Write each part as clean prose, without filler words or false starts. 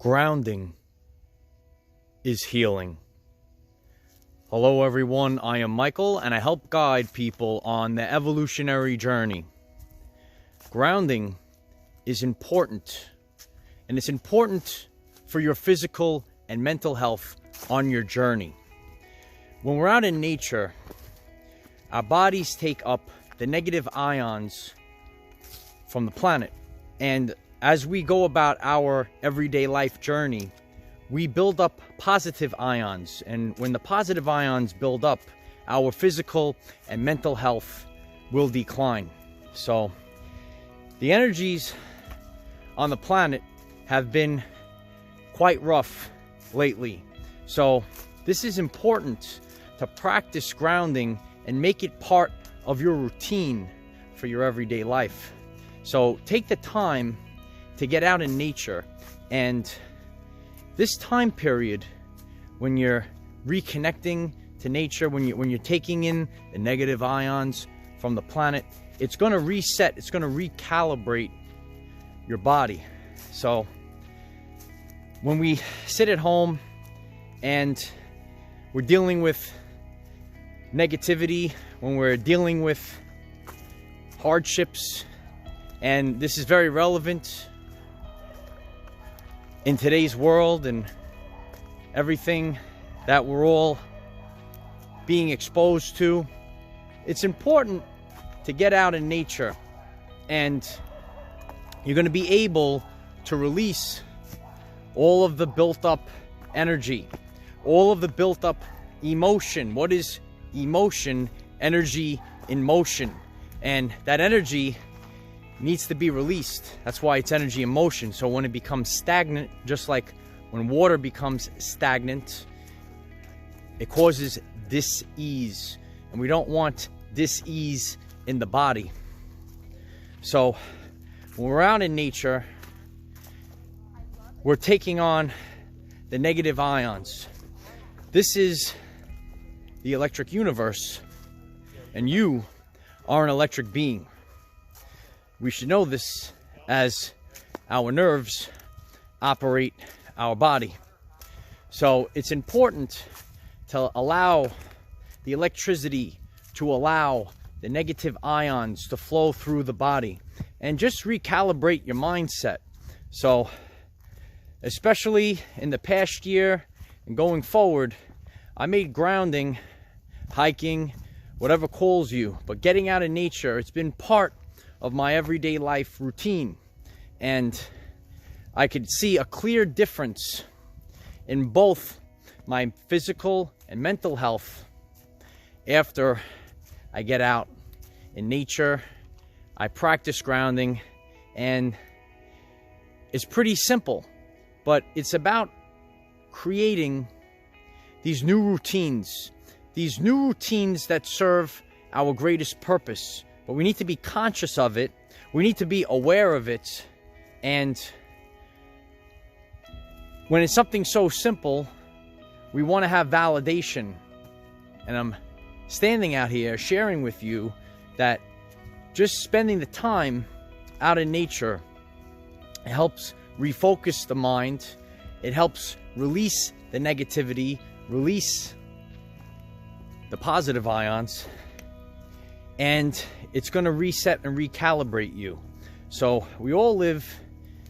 Grounding is healing. Hello everyone, I am Michael and I help guide people on the evolutionary journey. Grounding is important, and it's important for your physical and mental health on your journey. When we're out in nature, our bodies take up the negative ions from the planet, and as we go about our everyday life journey, we build up positive ions. And when the positive ions build up, our physical and mental health will decline. So the energies on the planet have been quite rough lately. So this is important to practice grounding and make it part of your routine for your everyday life. So take the time to get out in nature, and this time period when you're reconnecting to nature, when you're taking in the negative ions from the planet, it's going to reset, it's going to recalibrate your body. So when we sit at home and we're dealing with negativity, when we're dealing with hardships, and this is very relevant in today's world and everything that we're all being exposed to, it's important to get out in nature, and you're going to be able to release all of the built up energy, all of the built up emotion. What is emotion? Energy in motion, and that energy needs to be released. That's why it's energy in motion. So when it becomes stagnant, just like when water becomes stagnant, it causes dis-ease, and we don't want dis-ease in the body. So when we're out in nature, we're taking on the negative ions. This is the electric universe, and you are an electric being. We should know this, as our nerves operate our body. So it's important to allow the electricity, to allow the negative ions to flow through the body, and just recalibrate your mindset. So especially in the past year and going forward, I made grounding, hiking, whatever calls you, but getting out in nature, it's been part of my everyday life routine, and I could see a clear difference in both my physical and mental health after I get out in nature. I practice grounding, and it's pretty simple, but it's about creating these new routines that serve our greatest purpose. But we need to be conscious of it. We need to be aware of it. And when it's something so simple, we want to have validation. And I'm standing out here sharing with you that just spending the time out in nature, it helps refocus the mind. It helps release the negativity, release the positive ions, and it's going to reset and recalibrate you. So we all live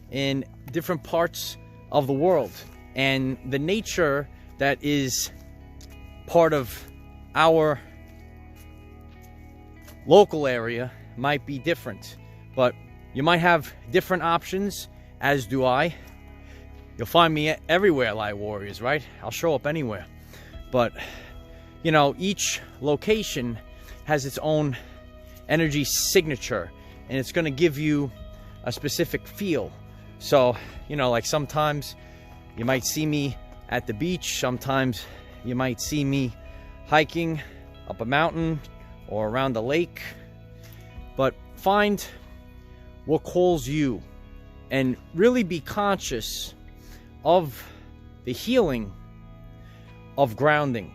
in different parts of the world, and the nature that is part of our local area might be different, but you might have different options, as do I. You'll find me everywhere, Light Warriors, right? I'll show up anywhere. But you know, each location has its own energy signature, and it's going to give you a specific feel. So, you know, like sometimes you might see me at the beach, sometimes you might see me hiking up a mountain or around a lake. But find what calls you, and really be conscious of the healing of grounding.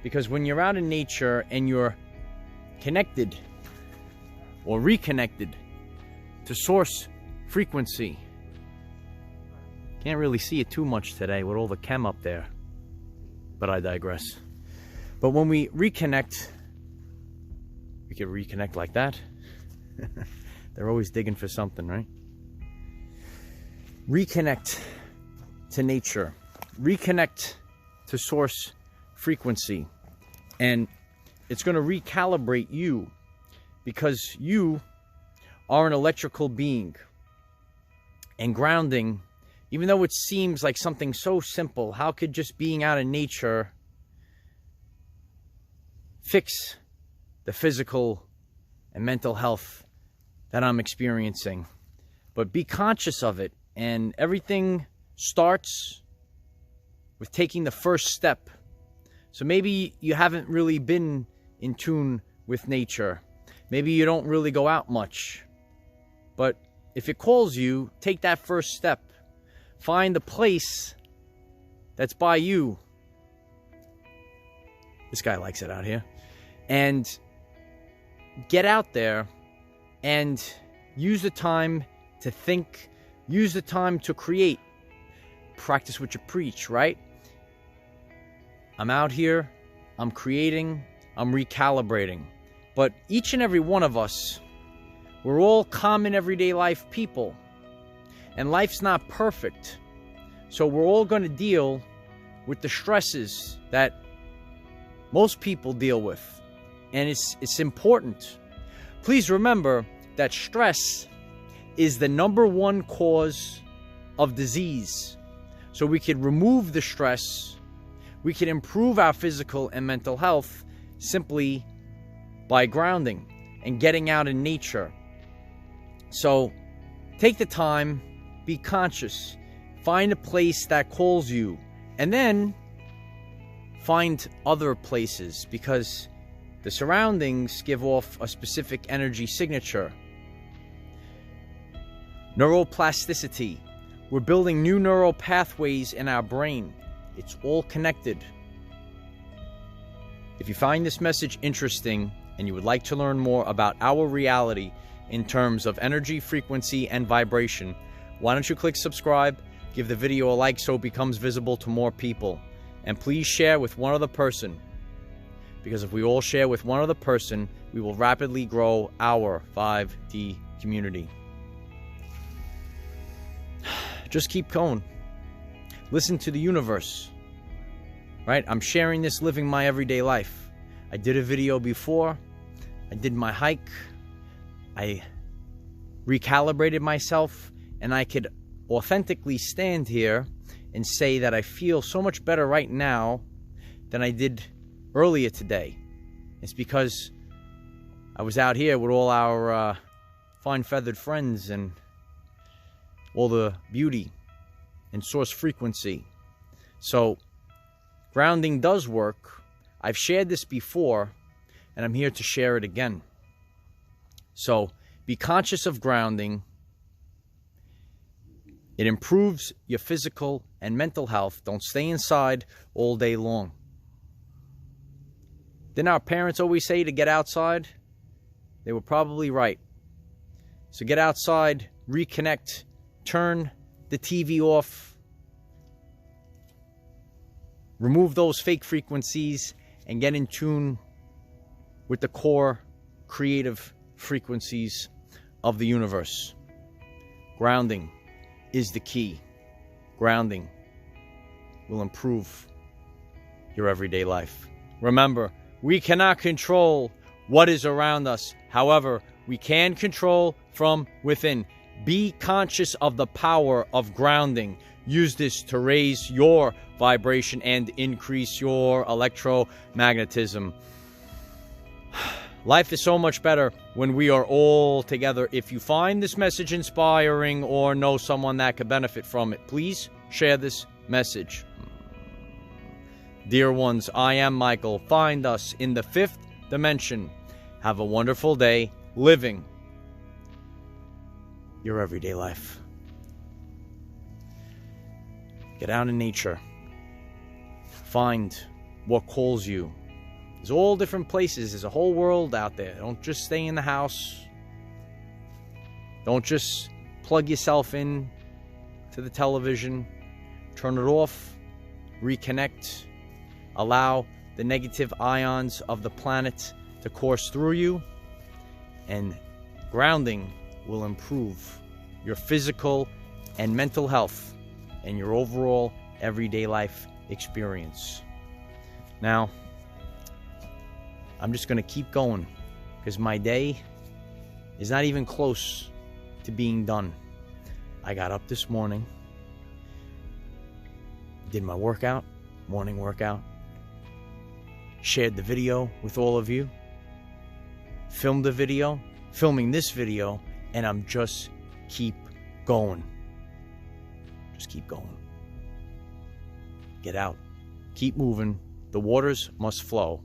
Because when you're out in nature and you're connected or reconnected to source frequency, Can't really see it too much today with all the chem up there. But I digress. But when we reconnect, we can reconnect like that. They're always digging for something, right? Reconnect to nature. Reconnect to source frequency. And it's going to recalibrate you, because you are an electrical being. And grounding, even though it seems like something so simple, how could just being out in nature fix the physical and mental health that I'm experiencing? But be conscious of it, and everything starts with taking the first step. So maybe you haven't really been in tune with nature. Maybe you don't really go out much. But if it calls you, take that first step. Find a place that's by you. This guy likes it out here. And get out there and use the time to think. Use the time to create. Practice what you preach, right? I'm out here. I'm creating. I'm recalibrating. But each and every one of us, we're all common everyday life people. And life's not perfect. So we're all going to deal with the stresses that most people deal with. And it's important. Please remember that stress is the #1 cause of disease. So we could remove the stress. We can improve our physical and mental health simply by grounding and getting out in nature. So take the time, be conscious, find a place that calls you, and then find other places, because the surroundings give off a specific energy signature. Neuroplasticity. We're building new neural pathways in our brain. It's all connected. If you find this message interesting and you would like to learn more about our reality in terms of energy, frequency, and vibration, why don't you click subscribe, give the video a like so it becomes visible to more people, and please share with one other person, because if we all share with one other person, we will rapidly grow our 5D community. Just keep going. Listen to the universe, right? I'm sharing this, living my everyday life. I did a video before. I did my hike. I recalibrated myself, and I could authentically stand here and say that I feel so much better right now than I did earlier today. It's because I was out here with all our fine feathered friends and all the beauty and source frequency. So grounding does work. I've shared this before, and I'm here to share it again. So be conscious of grounding. It improves your physical and mental health. Don't stay inside all day long. Didn't our parents always say to get outside? They were probably right. So get outside, reconnect, turn the TV off, remove those fake frequencies, and get in tune with the core creative frequencies of the universe. Grounding is the key. Grounding will improve your everyday life. Remember, we cannot control what is around us. However, we can control from within. Be conscious of the power of grounding. Use this to raise your vibration and increase your electromagnetism. Life is so much better when we are all together. If you find this message inspiring or know someone that could benefit from it, please share this message. Dear ones, I am Michael. Find us in the 5th dimension. Have a wonderful day living your everyday life. Get out in nature. Find what calls you. There's all different places. There's a whole world out there. Don't just stay in the house. Don't just plug yourself in to the television, turn it off, reconnect, allow the negative ions of the planet to course through you, and grounding will improve your physical and mental health and your overall everyday life experience. Now, I'm just going to keep going because my day is not even close to being done. I got up this morning, did my workout, morning workout, shared the video with all of you, filmed the video, filming this video, and I'm just keep going. Just keep going. Get out. Keep moving. The waters must flow.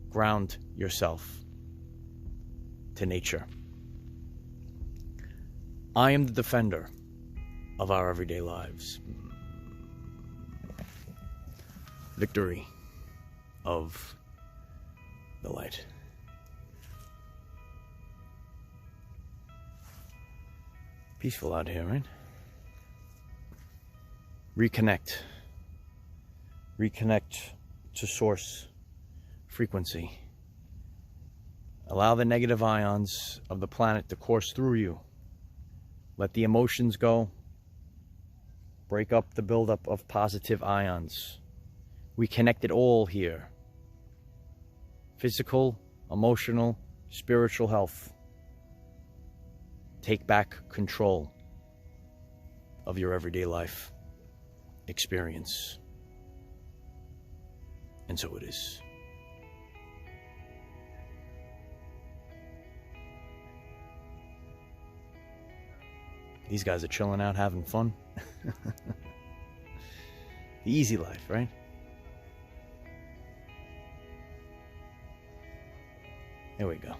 Ground yourself to nature. I am the defender of our everyday lives. Victory of the light. Peaceful out here, right? Reconnect. Reconnect to source frequency. Allow the negative ions of the planet to course through you. Let the emotions go. Break up the buildup of positive ions. We connect it all here. Physical, emotional, spiritual health. Take back control of your everyday life experience. And so it is. These guys are chilling out, having fun. The easy life, right? There we go.